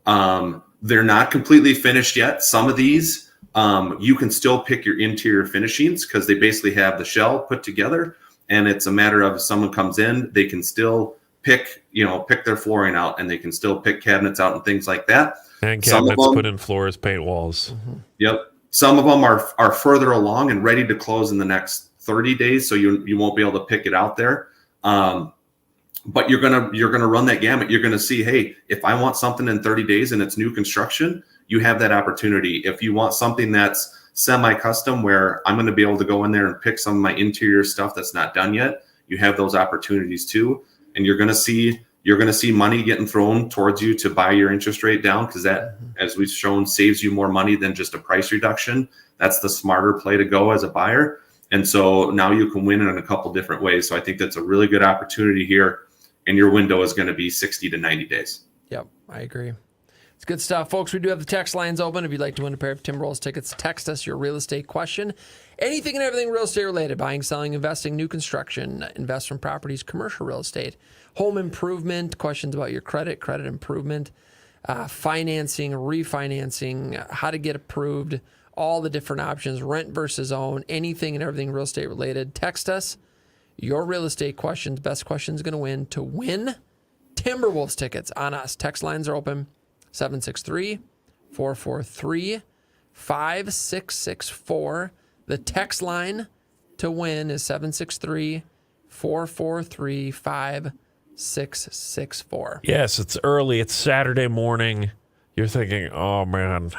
they're not completely finished yet. Some of these, you can still pick your interior finishings because they basically have the shell put together. And it's a matter of if someone comes in, they can still pick their flooring out, and they can still pick cabinets out and things like that. And cabinets put in floors, paint walls. Mm-hmm. Yep. Some of them are further along and ready to close in the next 30 days, so you won't be able to pick it out there. But you're gonna run that gamut. You're gonna see, hey, if I want something in 30 days and it's new construction, you have that opportunity. If you want something that's semi-custom where I'm going to be able to go in there and pick some of my interior stuff that's not done yet, you have those opportunities too. And you're going to see money getting thrown towards you to buy your interest rate down, because that, as we've shown, saves you more money than just a price reduction. That's the smarter play to go as a buyer. And so now you can win in a couple different ways. So I think that's a really good opportunity here. And your window is going to be 60 to 90 days. Yep, I agree. It's good stuff, folks. We do have the text lines open. If you'd like to win a pair of Timberwolves tickets, text us your real estate question. Anything and everything real estate related: buying, selling, investing, new construction, investment properties, commercial real estate, home improvement, questions about your credit improvement, financing, refinancing, how to get approved, all the different options, rent versus own, anything and everything real estate related. Text us your real estate questions. Best question is going to win Timberwolves tickets on us. Text lines are open. 763-443-5664. The text line to win is 763-443-5664. Yes, it's early. It's Saturday morning. You're thinking, oh, man,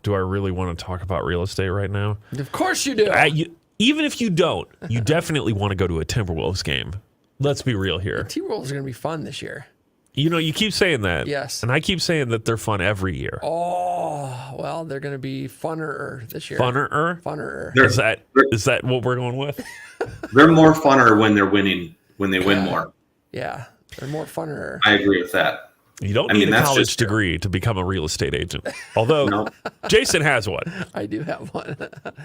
do I really want to talk about real estate right now? Of course you do. Even if you don't, you definitely want to go to a Timberwolves game. Let's be real here. The Timberwolves are going to be fun this year. You know, you keep saying that. Yes. And I keep saying that they're fun every year. Oh, well, they're going to be funner this year. Funner? Funner. Is that what we're going with? They're more funner when they're winning, when they win more. Yeah, they're more funner. I agree with that. You don't need a college degree to become a real estate agent. Although No. Jason has one. I do have one.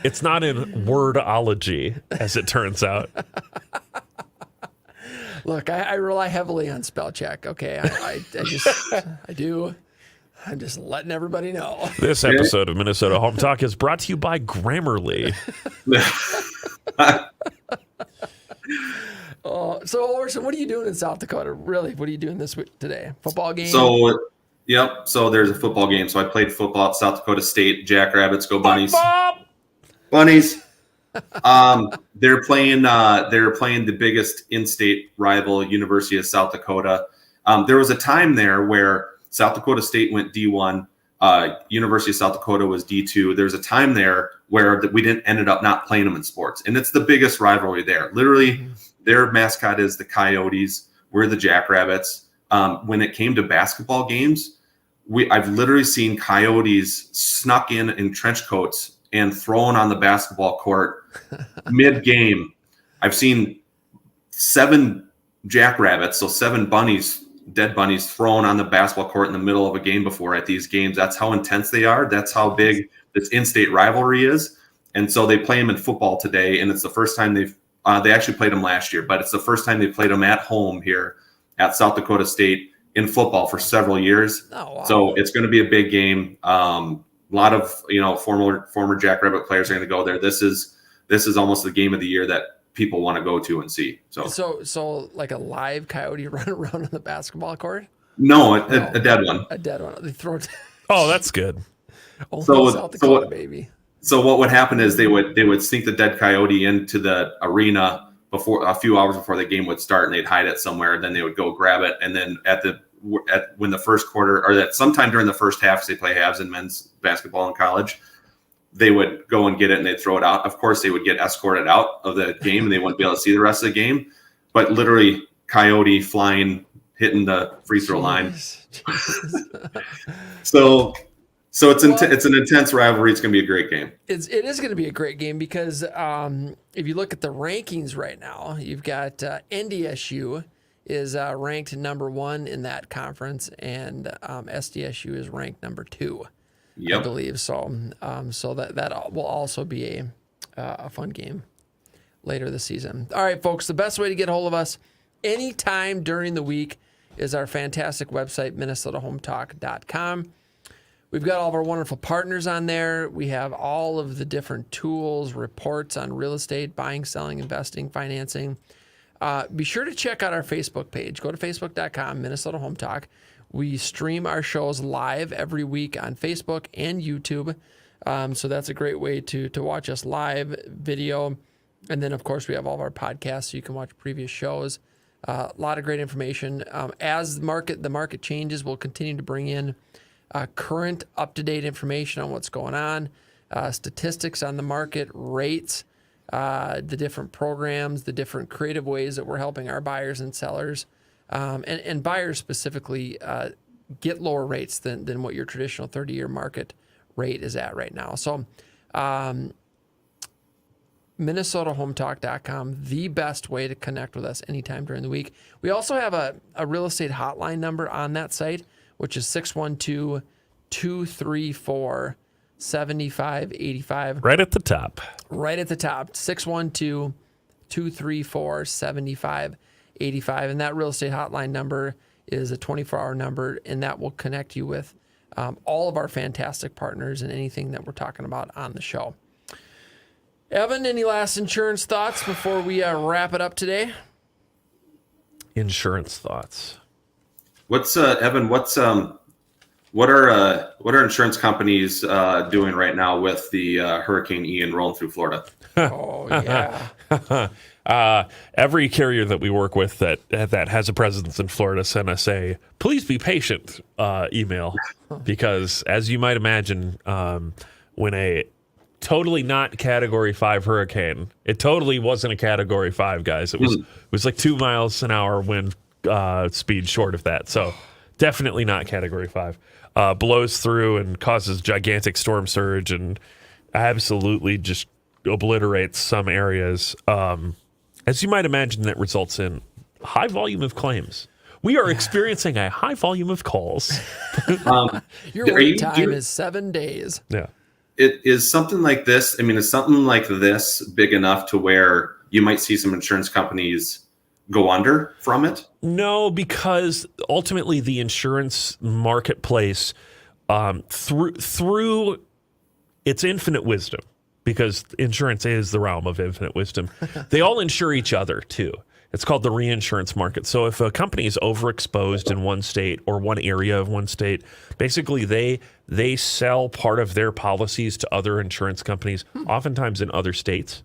It's not in wordology, as it turns out. Look, I rely heavily on spell check. Okay, I do. I'm just letting everybody know. This episode of Minnesota Home Talk is brought to you by Grammarly. So, Ouverson, what are you doing in South Dakota? Really, what are you doing this week today? Football game? So there's a football game. So I played football at South Dakota State. Jackrabbits, go Bunnies. Bunnies. They're playing the biggest in-state rival, University of South Dakota. There was a time there where South Dakota State went D1. University of South Dakota was D2. There's a time there where we ended up not playing them in sports, and it's the biggest rivalry there. Literally, their mascot is the Coyotes. We're the Jackrabbits. When it came to basketball games, I've literally seen Coyotes snuck in trench coats and thrown on the basketball court mid-game. I've seen 7 Jackrabbits, so 7 bunnies, dead bunnies, thrown on the basketball court in the middle of a game before at these games. That's how intense they are. That's how big this in-state rivalry is. And so they play them in football today, and it's the first time they actually played them last year, but it's the first time they played them at home here at South Dakota State in football for several years. Oh, wow. So it's going to be a big game. A lot of former Jackrabbit players are going to go there. This is almost the game of the year that people want to go to and see. So like a live coyote running around on the basketball court? No, a dead one. A dead one. They throw it. Oh, that's good. Only South Dakota, baby. So what would happen is they would sneak the dead coyote into the arena a few hours before the game would start, and they'd hide it somewhere. Then they would go grab it, and then when the first quarter, or that sometime during the first half, 'cause they play halves in men's basketball in college, they would go and get it and they'd throw it out. Of course, they would get escorted out of the game and they wouldn't be able to see the rest of the game. But literally, coyote flying, hitting the free throw line. So it's an intense rivalry. It's going to be a great game. It is going to be a great game because if you look at the rankings right now, you've got NDSU is ranked number 1 in that conference, and SDSU is ranked number 2, I believe. So that will also be a fun game later this season. All right, folks, the best way to get a hold of us anytime during the week is our fantastic website, minnesotahometalk.com. We've got all of our wonderful partners on there. We have all of the different tools, reports on real estate, buying, selling, investing, financing. Be sure to check out our Facebook page. Go to facebook.com, Minnesota Home Talk. We stream our shows live every week on Facebook and YouTube. So that's a great way to watch us live video. And then, of course, we have all of our podcasts so you can watch previous shows. A lot of great information. As the market changes, we'll continue to bring in current, up-to-date information on what's going on, statistics on the market, rates, the different programs, the different creative ways that we're helping our buyers and sellers, and buyers specifically get lower rates than what your traditional 30-year market rate is at right now. So MinnesotaHometalk.com, the best way to connect with us anytime during the week. We also have a real estate hotline number on that site, which is 612-234-7585. Right at the top. Right at the top, 612-234-7585. And that real estate hotline number is a 24-hour number, and that will connect you with all of our fantastic partners and anything that we're talking about on the show. Evan, any last insurance thoughts before we wrap it up today? Insurance thoughts. What's Evan? What are insurance companies doing right now with the Hurricane Ian rolling through Florida? Oh yeah. Every carrier that we work with that has a presence in Florida sent us a "please be patient" email, because as you might imagine, when a totally not Category 5 hurricane, it totally wasn't a Category 5, guys. It was like 2 miles an hour wind speed short of that, so definitely not Category 5. Blows through and causes gigantic storm surge and absolutely just obliterates some areas. As you might imagine, that results in high volume of claims. We are experiencing a high volume of calls. Your wait time is 7 days. Yeah. It is something like this. I mean, is something like this big enough to where you might see some insurance companies go under from it? No, because ultimately the insurance marketplace, through its infinite wisdom, because insurance is the realm of infinite wisdom, they all insure each other too. It's called the reinsurance market. So if a company is overexposed in one state or one area of one state, basically they sell part of their policies to other insurance companies, oftentimes in other states.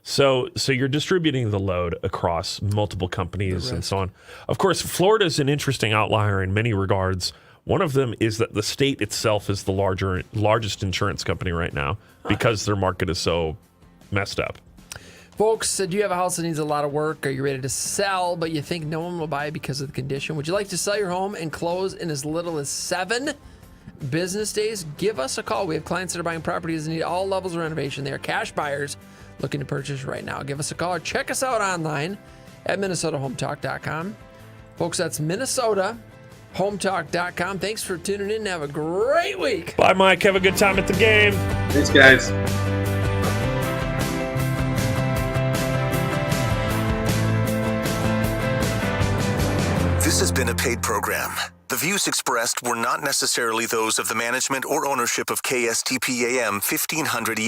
So you're distributing the load across multiple companies and so on. Of course, Florida is an interesting outlier in many regards. One of them is that the state itself is the largest insurance company right now because their market is so messed up. Folks, do you have a house that needs a lot of work? Are you ready to sell, but you think no one will buy it because of the condition? Would you like to sell your home and close in as little as 7 business days? Give us a call. We have clients that are buying properties that need all levels of renovation. They are cash buyers looking to purchase right now. Give us a call or check us out online at MinnesotaHometalk.com. Folks, that's MinnesotaHometalk.com. Thanks for tuning in and have a great week. Bye, Mike. Have a good time at the game. Thanks, guys. This has been a paid program. The views expressed were not necessarily those of the management or ownership of KSTP AM 1500 ES.